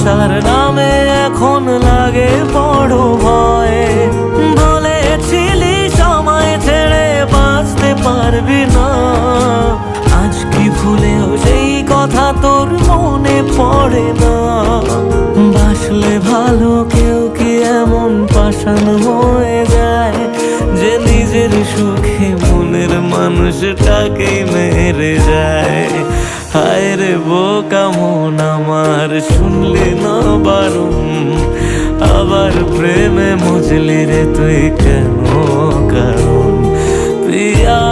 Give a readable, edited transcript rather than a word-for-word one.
ভালোবাসার নামে এখন লাগে বড় ভয়। বলেছিলি সময় ছেড়ে বাঁচতে পারবি না, আজ কি ভুলেও সেই কথা তোর মনে পড়ে না? বাসলে ভালো কেউ কি এমন পাষাণ হয়ে যায় যে নিজের সুখে মনের মানুষটাকেই মেরে যায়? হায় রে বোকা মন আমার, শুনলি না বারণ, আবার প্রেমে মজলি রে তুই কেন কারণ? পিয়া